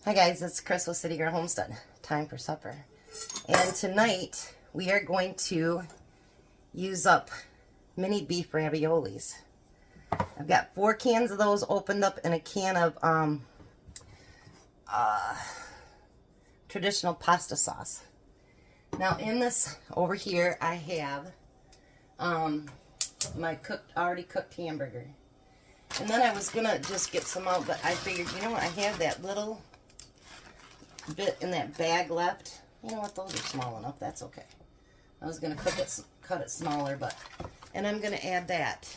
Hi guys, it's Chris with City Girl Homestead. Time for supper. And tonight we are going to use up mini beef raviolis. I've got 4 cans of those opened up and a can of traditional pasta sauce. Now in this over here I have my already cooked hamburger. And then I was gonna just get some out, but I figured, you know what, I have that little bit in that bag left. You know what, those are small enough, that's okay. I was gonna cut it smaller, and I'm gonna add that.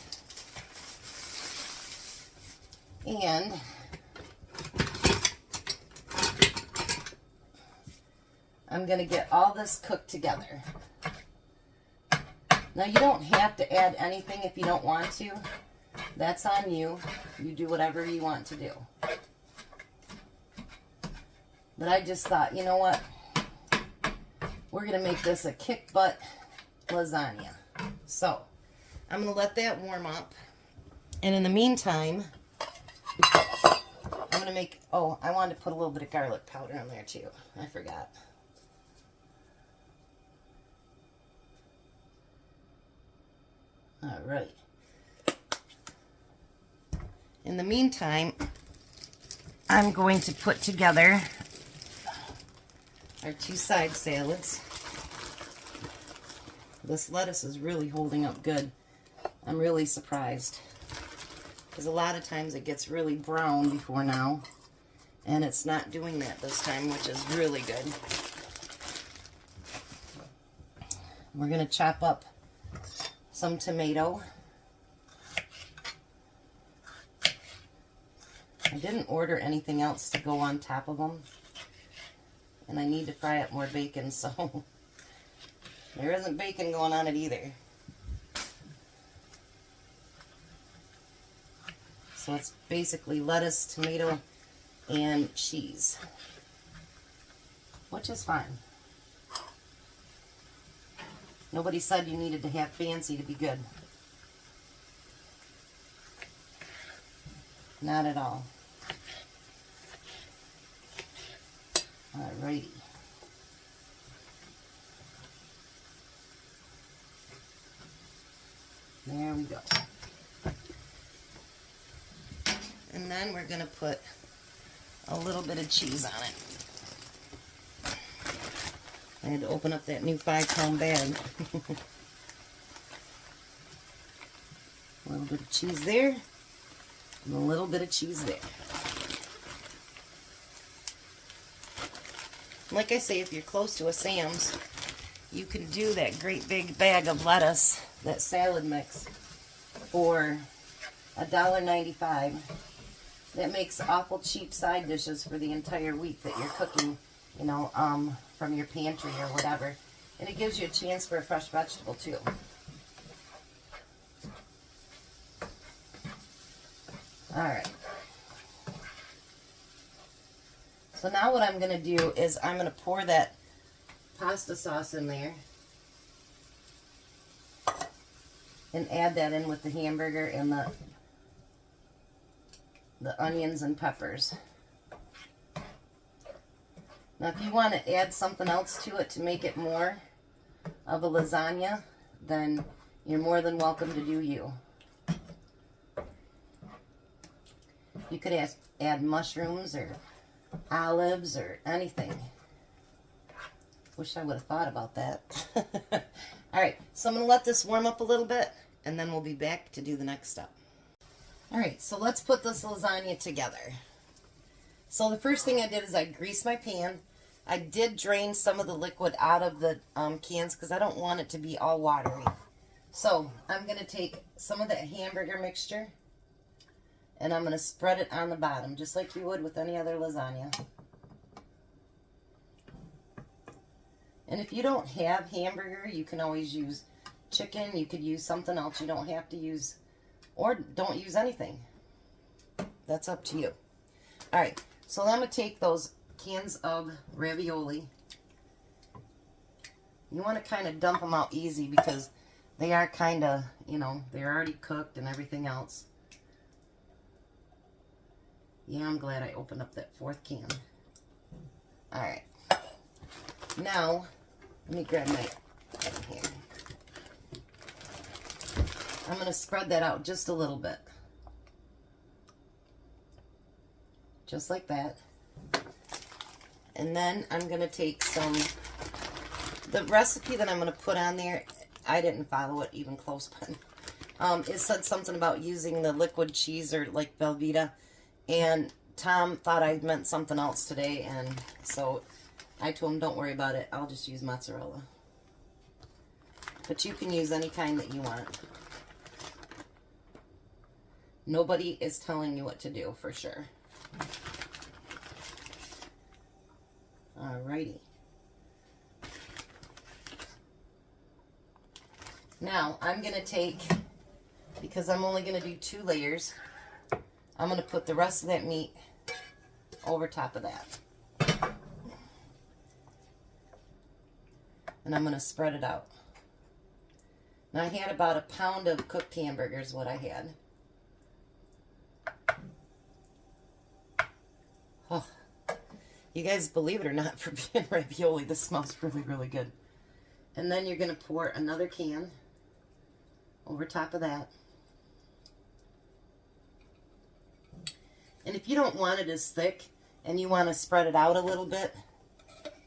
And I'm gonna get all this cooked together. Now you don't have to add anything if you don't want to. That's on you. You do whatever you want to do. But I just thought, you know what? We're going to make this a kick-butt lasagna. So, I'm going to let that warm up. And in the meantime, I'm going to make... Oh, I wanted to put a little bit of garlic powder on there too. I forgot. All right. In the meantime, I'm going to put together our 2 side salads. This lettuce is really holding up good. I'm really surprised, because a lot of times it gets really brown before now, and it's not doing that this time, which is really good. We're going to chop up some tomato. I didn't order anything else to go on top of them, and I need to fry up more bacon, so there isn't bacon going on it either. So it's basically lettuce, tomato, and cheese, which is fine. Nobody said you needed to have fancy to be good. Not at all. Alrighty. There we go. And then we're going to put a little bit of cheese on it. I had to open up that new 5-pound bag. A little bit of cheese there, and a little bit of cheese there. Like I say, if you're close to a Sam's, you can do that great big bag of lettuce, that salad mix, for $1.95. That makes awful cheap side dishes for the entire week that you're cooking, you know, from your pantry or whatever. And it gives you a chance for a fresh vegetable too. Alright. So now what I'm going to do is I'm going to pour that pasta sauce in there and add that in with the hamburger and the onions and peppers. Now if you want to add something else to it to make it more of a lasagna, then you're more than welcome to do you. You could add mushrooms or olives or anything. Wish I would have thought about that. Alright, so I'm going to let this warm up a little bit, and then we'll be back to do the next step. Alright, so let's put this lasagna together. So the first thing I did is I greased my pan. I did drain some of the liquid out of the cans because I don't want it to be all watery. So I'm going to take some of that hamburger mixture, and I'm going to spread it on the bottom, just like you would with any other lasagna. And if you don't have hamburger, you can always use chicken. You could use something else. You don't have to use, or don't use anything. That's up to you. Alright, so I'm going to take those cans of ravioli. You want to kind of dump them out easy because they are kind of, you know, they're already cooked and everything else. Yeah, I'm glad I opened up that 4th can. All right. Now, let me grab my pen here. I'm going to spread that out just a little bit. Just like that. And then I'm going to take some, the recipe that I'm going to put on there, I didn't follow it even close, but it said something about using the liquid cheese or like Velveeta. And Tom thought I meant something else today, and so I told him, don't worry about it. I'll just use mozzarella. But you can use any kind that you want. Nobody is telling you what to do, for sure. Alrighty. Now, I'm going to take, because I'm only going to do 2 layers, I'm going to put the rest of that meat over top of that. And I'm going to spread it out. Now, I had about a pound of cooked hamburgers, what I had. Oh, you guys, believe it or not, for being ravioli, this smells really, really good. And then you're going to pour another can over top of that. And if you don't want it as thick and you want to spread it out a little bit,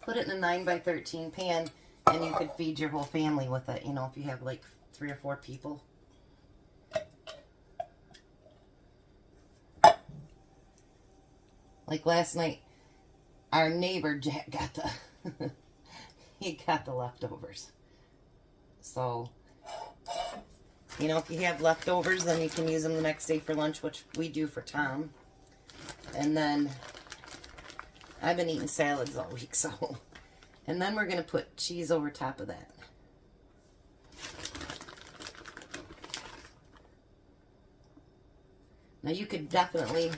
put it in a 9x13 pan and you could feed your whole family with it, you know, if you have like 3 or 4 people. Like last night, our neighbor Jack got the he got the leftovers. So, you know, if you have leftovers, then you can use them the next day for lunch, which we do for Tom. And then I've been eating salads all week, so. And then we're going to put cheese over top of that. Now you could definitely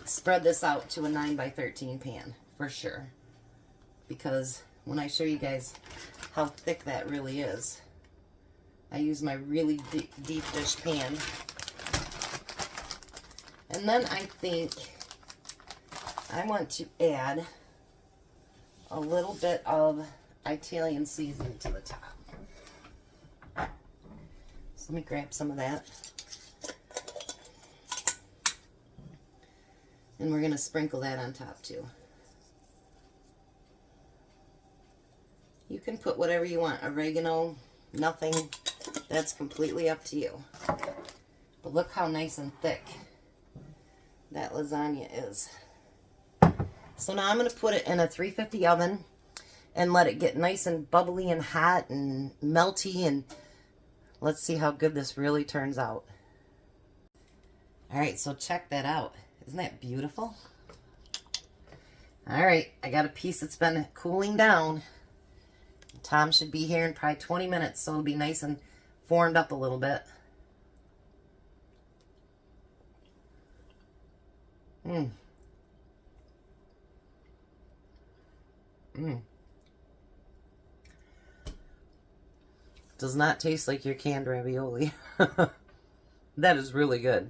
spread this out to a 9x13 pan, for sure. Because when I show you guys how thick that really is, I use my really deep dish pan. And then I think I want to add a little bit of Italian seasoning to the top. So let me grab some of that. And we're going to sprinkle that on top too. You can put whatever you want. Oregano, nothing. That's completely up to you. But look how nice and thick that lasagna is. So now I'm going to put it in a 350 oven and let it get nice and bubbly and hot and melty, and let's see how good this really turns out. Alright, so check that out. Isn't that beautiful? Alright, I got a piece that's been cooling down. Tom should be here in probably 20 minutes, so it'll be nice and formed up a little bit. Does not taste like your canned ravioli. That is really good.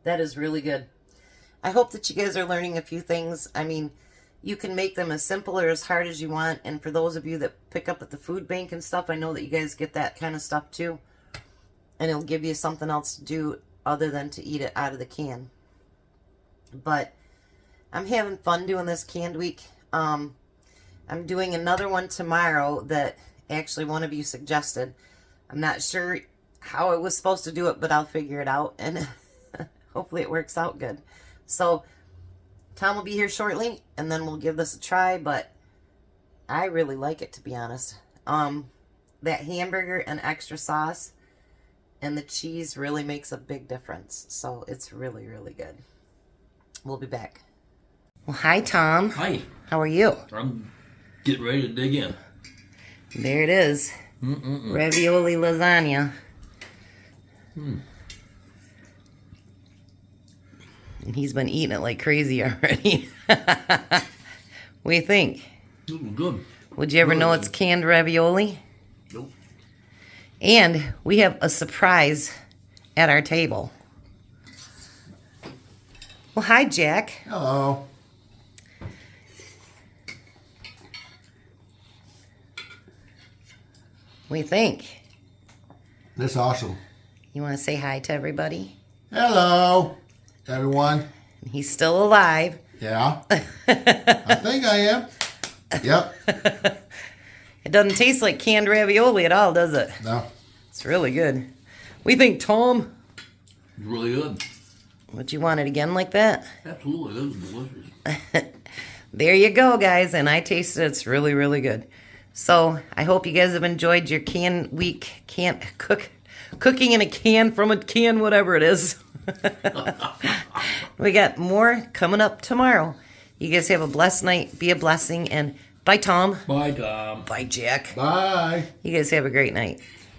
That is really good. I hope that you guys are learning a few things. I mean, you can make them as simple or as hard as you want. And for those of you that pick up at the food bank and stuff, I know that you guys get that kind of stuff too. And it'll give you something else to do other than to eat it out of the can. But I'm having fun doing this canned week. I'm doing another one tomorrow that actually one of you suggested. I'm not sure how I was supposed to do it, but I'll figure it out. And hopefully it works out good. So Tom will be here shortly, and then we'll give this a try, but I really like it, to be honest. That hamburger and extra sauce and the cheese really makes a big difference. So it's really, really good. We'll be back. Well, hi, Tom. Hi. How are you? I'm getting ready to dig in. There it is. Ravioli lasagna. And he's been eating it like crazy already. What do you think? Good. Would you ever know it's canned ravioli? Nope. And we have a surprise at our table. Well, hi, Jack. Hello. What do you think? That's awesome. You want to say hi to everybody? Hello, everyone. He's still alive. Yeah. I think I am. Yep. It doesn't taste like canned ravioli at all, does it? No. It's really good. We think, Tom. It's really good. Would you want it again like that? Absolutely, that was delicious. There you go, guys. And I tasted it. It's really, really good. So I hope you guys have enjoyed your cooking in a can from a can, whatever it is. We got more coming up tomorrow. You guys have a blessed night. Be a blessing. And bye, Tom. Bye, Tom. Bye, Jack. Bye. You guys have a great night.